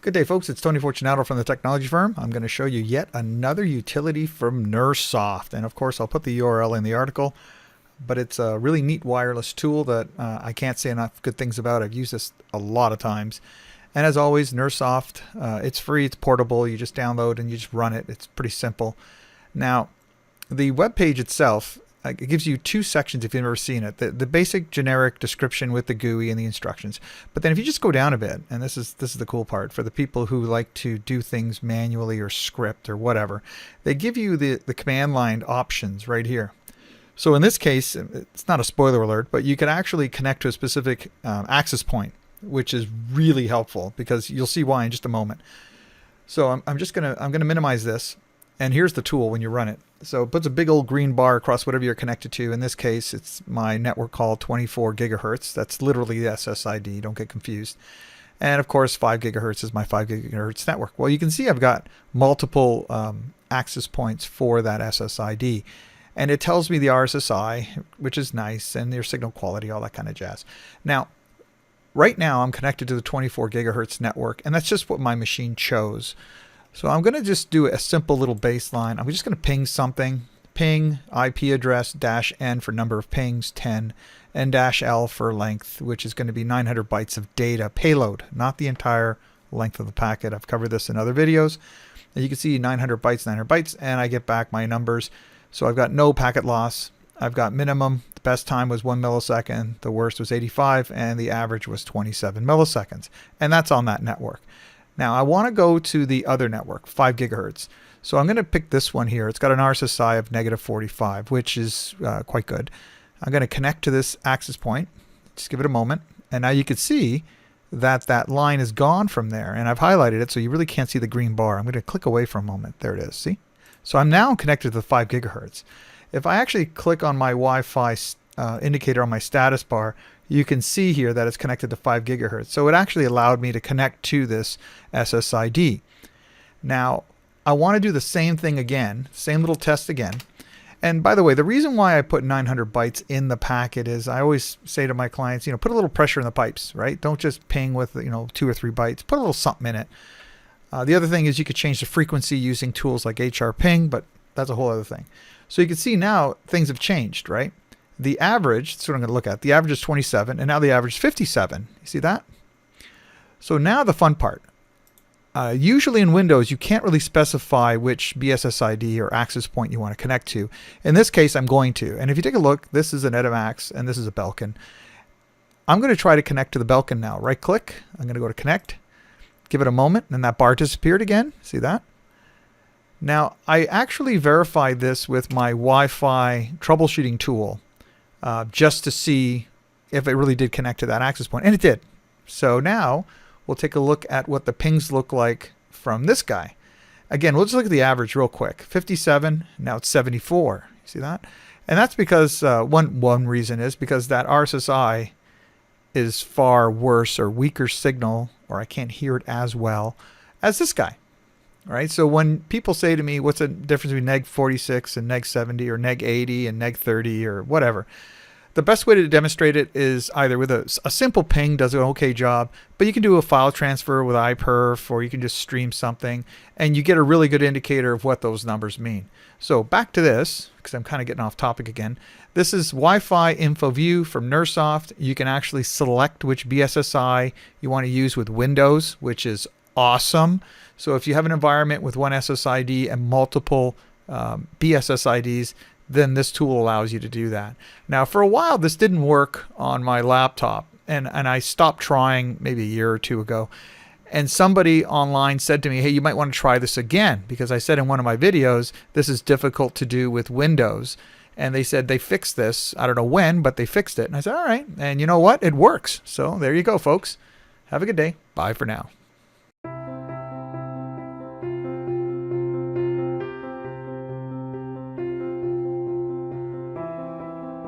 Good day, folks. It's Tony Fortunato from the technology firm. I'm going to show you yet another utility from Nirsoft. And of course, I'll put the URL in the article, but it's a really neat wireless tool that I can't say enough good things about. I've used this a lot of times. And as always, Nirsoft, it's free, it's portable. You just download and you just run it. It's pretty simple. Now, the web page itself, it gives you two sections if you've never seen it. The basic generic description with the GUI and the instructions. But then if you just go down a bit, and this is the cool part for the people who like to do things manually or script or whatever, they give you the command line options right here. So in this case, it's not a spoiler alert, but you can actually connect to a specific access point, which is really helpful because you'll see why in just a moment. So I'm gonna minimize this. And here's the tool when you run it. So it puts a big old green bar across whatever you're connected to. In this case, it's my network called 24 gigahertz. That's literally the SSID. Don't get confused. And of course, 5 gigahertz is my 5 gigahertz network. Well, you can see I've got multiple access points for that SSID. And it tells me the RSSI, which is nice, and your signal quality, all that kind of jazz. Now, right now, I'm connected to the 24 gigahertz network, and that's just what my machine chose. So I'm going to just do a simple little baseline. I'm just going to ping something. Ping IP address -n for number of pings, 10, and -l for length, which is going to be 900 bytes of data payload, not the entire length of the packet. I've covered this in other videos. And you can see 900 bytes, and I get back my numbers. So I've got no packet loss. I've got minimum. The best time was 1 millisecond. The worst was 85, and the average was 27 milliseconds. And that's on that network. Now I want to go to the other network, 5 gigahertz. So I'm going to pick this one here. It's got an RSSI of -45, which is quite good. I'm going to connect to this access point. Just give it a moment. And now you can see that that line is gone from there. And I've highlighted it so you really can't see the green bar. I'm going to click away for a moment. There it is. See? So I'm now connected to the 5 gigahertz. If I actually click on my Wi-Fi indicator on my status bar, you can see here that it's connected to 5 gigahertz. So it actually allowed me to connect to this SSID. Now, I want to do the same thing again, same little test again. And by the way, the reason why I put 900 bytes in the packet is I always say to my clients, put a little pressure in the pipes, right? Don't just ping with, 2 or 3 bytes. Put a little something in it. The other thing is you could change the frequency using tools like HR ping, but that's a whole other thing. So you can see now things have changed, right? The average, that's what I'm going to look at. The average is 27, and now the average is 57. You see that? So now the fun part. Usually in Windows, you can't really specify which BSSID or access point you want to connect to. In this case, I'm going to. And if you take a look, this is an Edimax, and this is a Belkin. I'm going to try to connect to the Belkin now. Right-click. I'm going to go to Connect. Give it a moment, and that bar disappeared again. See that? Now, I actually verified this with my Wi-Fi troubleshooting tool. Just to see if it really did connect to that access point. And it did. So now we'll take a look at what the pings look like from this guy. Again, we'll just look at the average real quick. 57, now it's 74. You see that? And that's because one reason is because that RSSI is far worse or weaker signal, or I can't hear it as well as this guy. All right, so when people say to me, what's the difference between neg 46 and neg 70 or neg 80 and neg 30 or whatever, the best way to demonstrate it is either with a simple ping does an okay job, but you can do a file transfer with iPerf, or you can just stream something, and you get a really good indicator of what those numbers mean. So back to this, because I'm kind of getting off topic again. This is Wifiinfoview from Nirsoft. You can actually select which BSSI you want to use with Windows, which is awesome. So if you have an environment with one SSID and multiple BSSIDs, then this tool allows you to do that. Now, for a while, this didn't work on my laptop, and I stopped trying maybe a year or two ago. And somebody online said to me, hey, you might want to try this again, because I said in one of my videos, this is difficult to do with Windows. And they said they fixed this. I don't know when, but they fixed it. And I said, all right. And you know what? It works. So there you go, folks. Have a good day. Bye for now.